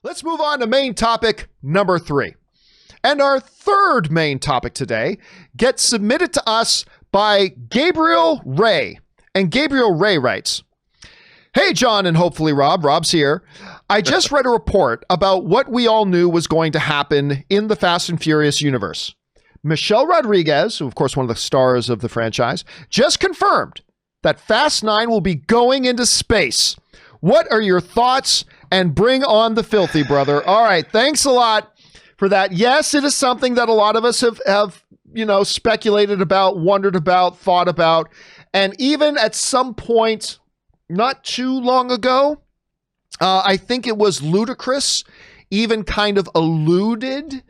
Let's move on to main topic number 3. And our third main topic today gets submitted to us by Gabriel Ray. And Gabriel Ray writes, "Hey, John, and hopefully Rob. Rob's here. I just read a report about what we all knew was going to happen in the Fast and Furious universe. Michelle Rodriguez, who of course one of the stars of the franchise, just confirmed that Fast 9 will be going into space. What are your thoughts? And bring on the filthy, brother." All right, thanks a lot for that. Yes, it is something that a lot of us have speculated about, wondered about, thought about, and even at some point not too long ago, I think it was Ludacris even kind of alluded,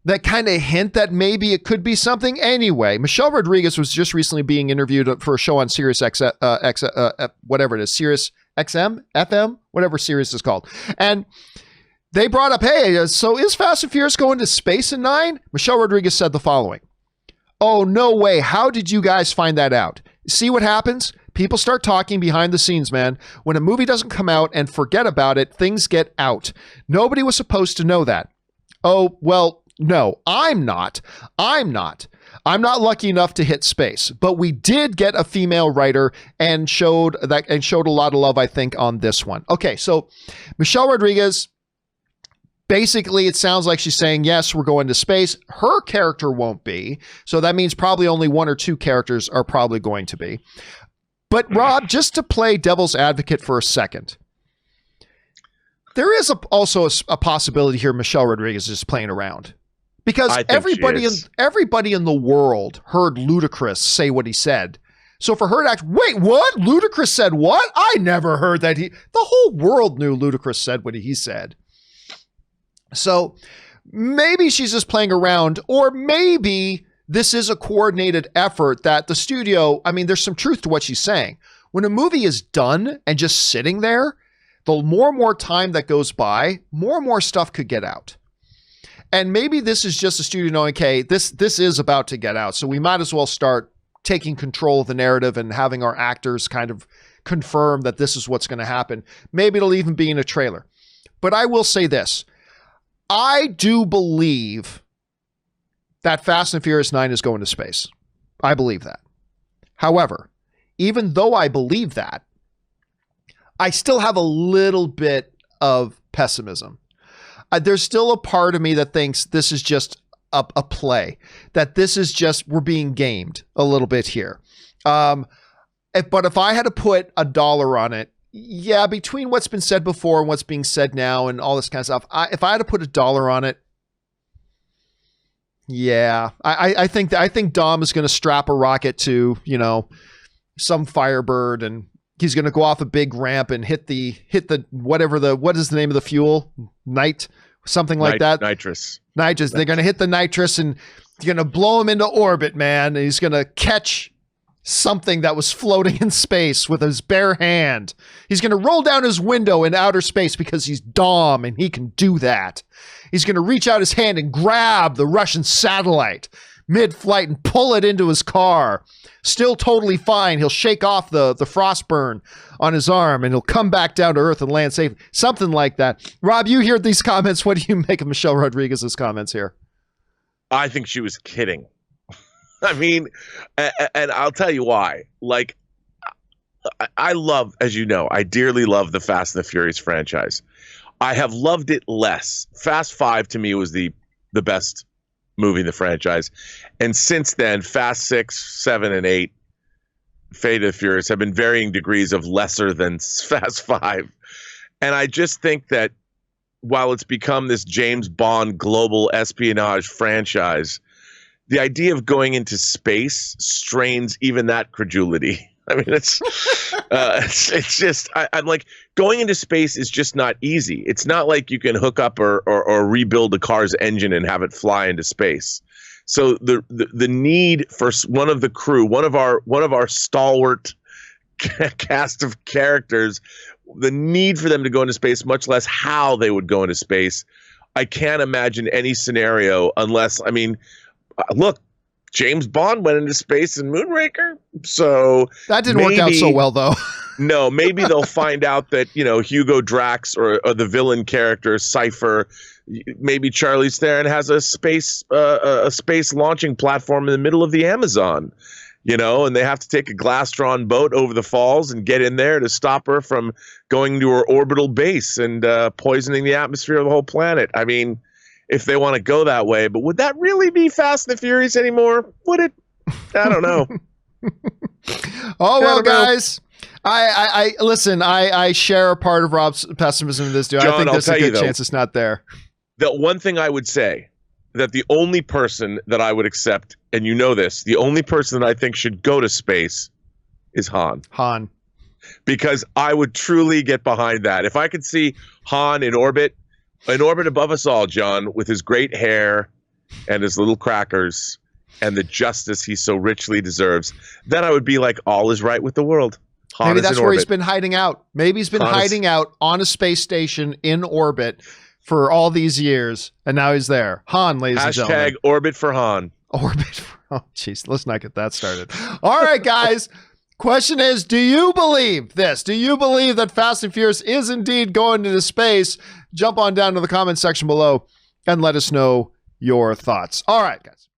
that kind of hint that maybe it could be something. Anyway, Michelle Rodriguez was just recently being interviewed for a show on Sirius whatever it is, Sirius XM, FM, whatever Sirius is called. And they brought up, hey, so is Fast and Furious going to space in 9? Michelle Rodriguez said the following: "Oh, no way. How did you guys find that out? See what happens? People start talking behind the scenes, man. When a movie doesn't come out and forget about it, things get out. Nobody was supposed to know that." Oh, well, no, I'm not lucky enough to hit space, but we did get a female writer and showed a lot of love, I think, on this one. Okay, so Michelle Rodriguez, basically, it sounds like she's saying, yes, we're going to space. Her character won't be, so that means probably only 1 or 2 characters are probably going to be. But Rob, just to play devil's advocate for a second, there is also a possibility here Michelle Rodriguez is playing around. Because everybody in the world heard Ludacris say what he said. So for her to act, wait, what? Ludacris said what? I never heard that. The whole world knew Ludacris said what he said. So maybe she's just playing around, or maybe this is a coordinated effort that the studio, I mean, there's some truth to what she's saying. When a movie is done and just sitting there, the more and more time that goes by, more and more stuff could get out. And maybe this is just a studio knowing, okay, this is about to get out, so we might as well start taking control of the narrative and having our actors kind of confirm that this is what's going to happen. Maybe it'll even be in a trailer. But I will say this. I do believe that Fast and Furious 9 is going to space. I believe that. However, even though I believe that, I still have a little bit of pessimism. There's still a part of me that thinks this is just a play, that this is just, we're being gamed a little bit here. But if I had to put $1 on it, yeah, between what's been said before and what's being said now and all this kind of stuff, if I had to put $1 on it, yeah, I think Dom is going to strap a rocket to, some Firebird, and he's going to go off a big ramp and hit the what is the name of the fuel? Something like that. Nitrous. They're going to hit the nitrous and you're going to blow him into orbit, man. And he's going to catch something that was floating in space with his bare hand. He's going to roll down his window in outer space because he's Dom and he can do that. He's going to reach out his hand and grab the Russian satellite mid-flight and pull it into his car. Still totally fine. He'll shake off the frostburn on his arm and he'll come back down to earth and land safe. Something like that. Rob, you hear these comments. What do you make of Michelle Rodriguez's comments here? I think she was kidding. I mean, and I'll tell you why. Like, I love, as you know, I dearly love the Fast and the Furious franchise. I have loved it less. Fast 5 to me was the best movie in the franchise. And since then, Fast 6, 7, and 8, Fate of the Furious have been varying degrees of lesser than Fast 5. And I just think that while it's become this James Bond global espionage franchise, the idea of going into space strains even that credulity. I mean, it's just, I'm like, going into space is just not easy. It's not like you can hook up or rebuild a car's engine and have it fly into space. So the need for one of the crew, one of our stalwart cast of characters, the need for them to go into space, much less how they would go into space. I can't imagine any scenario unless, I mean, look, James Bond went into space in Moonraker, so that didn't work out so well, though. No, maybe they'll find out that, Hugo Drax or the villain character Cypher, maybe Charlize Theron has a space launching platform in the middle of the Amazon, and they have to take a glass-drawn boat over the falls and get in there to stop her from going to her orbital base and poisoning the atmosphere of the whole planet. I mean, if they want to go that way, but would that really be Fast and the Furious anymore? Would it? I don't know. Oh, well, guys. I listen, I share a part of Rob's pessimism in this, dude. John, I think I'll there's a tell you, good chance it's not there. The one thing I would say, that the only person that I would accept, and you know this, the only person that I think should go to space is Han. Han. Because I would truly get behind that. If I could see Han in orbit above us all, John, with his great hair and his little crackers and the justice he so richly deserves, then I would be like, all is right with the world. Han Maybe is that's in where orbit. he's been hiding out. Maybe he's been hiding out on a space station in orbit for all these years, and now he's there. Han, ladies and gentlemen. Hashtag orbit for Han. Orbit. Oh, jeez. Let's not get that started. All right, guys. Question is, do you believe this? Do you believe that Fast and Furious is indeed going into space? Jump on down to the comment section below and let us know your thoughts. All right, guys.